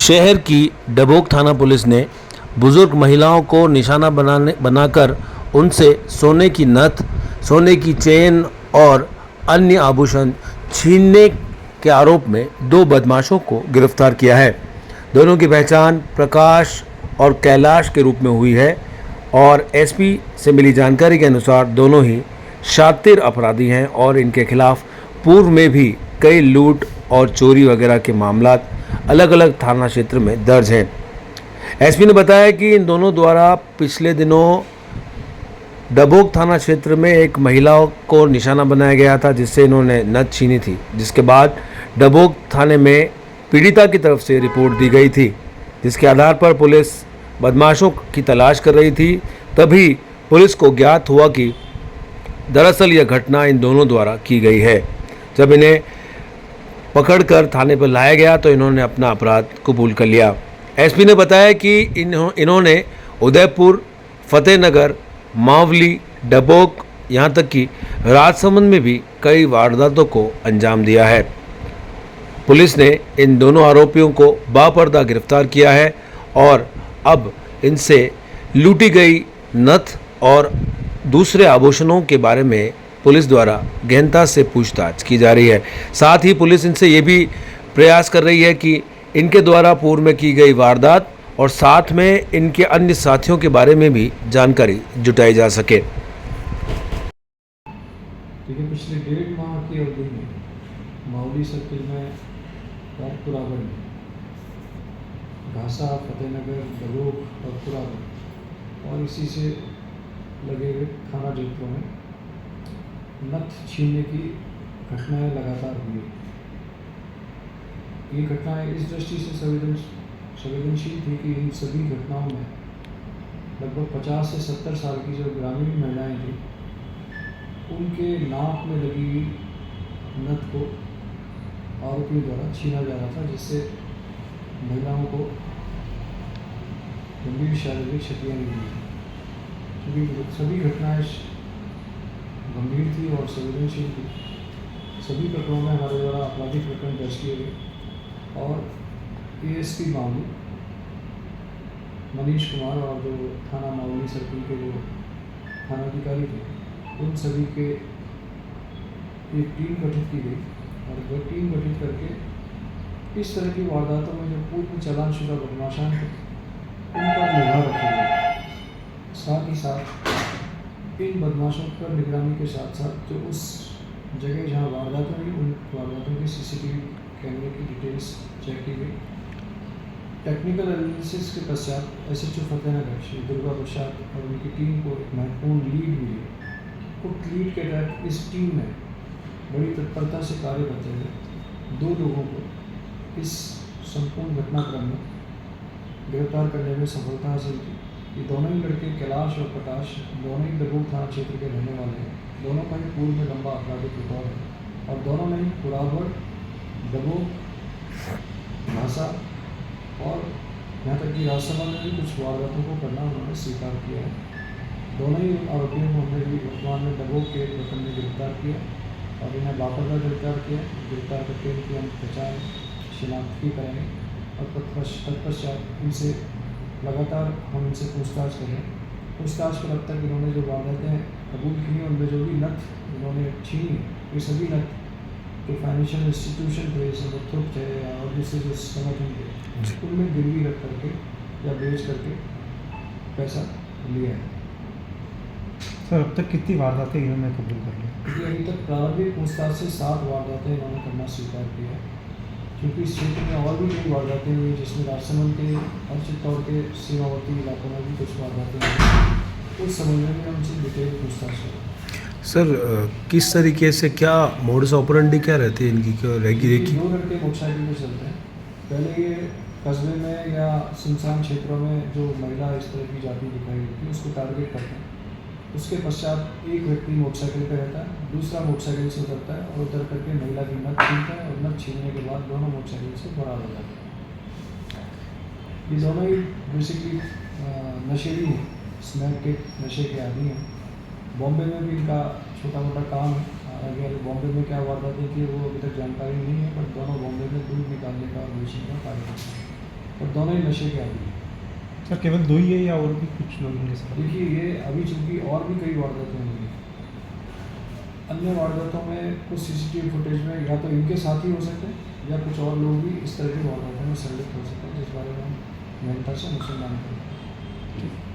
शहर की डबोक थाना पुलिस ने बुजुर्ग महिलाओं को निशाना बनाकर उनसे सोने की नथ, सोने की चेन और अन्य आभूषण छीनने के आरोप में दो बदमाशों को गिरफ्तार किया है। दोनों की पहचान प्रकाश और कैलाश के रूप में हुई है और एसपी से मिली जानकारी के अनुसार दोनों ही शातिर अपराधी हैं और इनके खिलाफ पूर्व में भी कई लूट और चोरी वगैरह के मामला अलग अलग थाना क्षेत्र में दर्ज हैं। एसपी ने बताया कि इन दोनों द्वारा पिछले दिनों डबोक थाना क्षेत्र में एक महिला को निशाना बनाया गया था जिससे इन्होंने नथ छीनी थी, जिसके बाद डबोक थाने में पीड़िता की तरफ से रिपोर्ट दी गई थी, जिसके आधार पर पुलिस बदमाशों की तलाश कर रही थी। तभी पुलिस को ज्ञात हुआ कि दरअसल यह घटना इन दोनों द्वारा की गई है। जब इन्हें पकड़कर थाने पर लाया गया तो इन्होंने अपना अपराध कबूल कर लिया। एसपी ने बताया कि इन्होंने उदयपुर, फतेहनगर, मावली, डबोक, यहाँ तक कि राजसमंद में भी कई वारदातों को अंजाम दिया है। पुलिस ने इन दोनों आरोपियों को बापर्दा गिरफ्तार किया है और अब इनसे लूटी गई नथ और दूसरे आभूषणों के बारे में पुलिस द्वारा गहनता से पूछताछ की जा रही है। साथ ही पुलिस इनसे ये भी प्रयास कर रही है कि इनके द्वारा पूर्व में की गई वारदात और साथ में इनके अन्य साथियों के बारे में भी जानकारी जुटाई जा सके। देखिए, पिछले 1.5 माह की अवधि में मावली सर्किल में पुरावन में घासा, फतेहनगर, डबोक और पुरावन और इसी से लगे हुए थाना क्षेत्रों में नथ छीनने की घटनाएं लगातार हुई। ये घटनाएं इस दृष्टि से संवेदनशील थी कि इन सभी घटनाओं में लगभग 50 से 70 साल की जो ग्रामीण महिलाएं थी उनके नाक में लगी हुई नथ को आरोपियों द्वारा छीना जा रहा था, जिससे महिलाओं को गंभीर शारीरिक क्षतियाँ भी हुई। क्योंकि सभी घटनाएं गंभीर थी और संवेदनशील थी। सभी प्रकरणों में हमारे द्वारा आपराधिक प्रकरण दर्ज किए गए और एएसपी मावली मनीष कुमार और जो थाना मावली सर्किल के जो थानाधिकारी थे उन सभी के एक टीम गठित की गई और वह टीम गठित करके इस तरह की वारदातों में जो पूर्व चालानशुदा बदमाशान थे उन पर निगाह रखी गई। साथ ही साथ इन बदमाशों पर निगरानी के साथ साथ जो उस जगह जहां वारदातें हुई उन वारदातों के सीसीटीवी कैमरे की डिटेल्स चेक की गई। टेक्निकल एनालिसिस के पश्चात एसएचओ फतेहनगर श्री दुर्गा प्रसाद और उनकी टीम को एक महत्वपूर्ण लीड मिली। उस लीड के तहत इस टीम ने बड़ी तत्परता से कार्य करते हुए 2 लोगों को इस संपूर्ण घटनाक्रम में गिरफ्तार करने में सफलता हासिल की। ये दोनों ही लड़के कैलाश और प्रकाश दोनों ही डबोक थाना क्षेत्र के रहने वाले हैं। दोनों का ही पूर्व में लंबा आपराधिक रिकॉर्ड है और दोनों ने ही पुरावर, डबोक, घासा और यहाँ तक कि राजसमंद में भी कुछ वारदातों को करना उन्होंने स्वीकार किया है। दोनों ही आरोपियों को हमने भी वर्तमान में डबोक के प्रकरण में गिरफ्तार किया और इन्हें बापर्दा गिरफ्तार किया। गिरफ्तार करके इनकी हम पहचान शिनाख्त की करेंगे और तत्पश्चात इनसे लगातार हम इनसे पूछताछ करें। पूछताछ पर अब तक इन्होंने जो वारदातें कबूल की हैं उनमें जो भी नथ इन्होंने छीनी ये सभी नथ जो फाइनेंशियल इंस्टीट्यूशन थे जैसे मुथूट थे और दूसरे जो संगठन थे उनमें गिरवी रख करके या बेच करके पैसा लिया है। सर, अब तक कितनी वारदातें इन्होंने कबूल कर ली? क्योंकि अभी तक प्रारंभिक पूछताछ से 7 वारदातें इन्होंने करना स्वीकार किया है। क्योंकि इस क्षेत्र में और भी कई वारदातें हुई जिसमें राजसमंद के और चित्तौड़ के सीमावर्ती इलाकों में भी कुछ वारदातें हुई। उस संबंध में हमसे डिटेल पूछताछ करें। सर, किस तरीके से क्या मोडस ऑपरेंडी क्या रहती है इनकी, क्या रेकी? 2 लड़के मोटरसाइकिल पर चलते हैं। पहले ये कस्बे में या सुनसान क्षेत्रों में जो महिला इस तरह की जाति दिखाई देती है उसको टारगेट करते हैं। उसके पश्चात एक व्यक्ति मोटरसाइकिल पर रहता है, दूसरा मोटरसाइकिल से उतरता है और उतर करके महिला की नथ छीनता है और नथ छीनने के बाद दोनों मोटरसाइकिल से फरार हो जाते हैं। ये दोनों ही बेसिकली नशेड़ी हैं, स्मैक के नशे के आदि हैं। बॉम्बे में भी इनका छोटा मोटा काम है। अगर बॉम्बे में क्या वारदातें की वो अभी तक जानकारी नहीं है, पर दोनों बॉम्बे में दूध निकालने का और बेचने का कार्य करते हैं। और दोनों ही नशे के आदि हैं। सर केवल 2 ही है या और भी कुछ लोग इनके साथ? देखिए ये अभी चूँकि और भी कई वारदातें हुई हैं, अन्य वारदातों में कुछ सीसीटीवी फुटेज में या तो इनके साथ ही हो सकते हैं या कुछ और लोग भी इस तरह की वारदातों में संलिप्त हो सकते हैं, जिस बारे में हम गहनता से अनुसंधान करेंगे।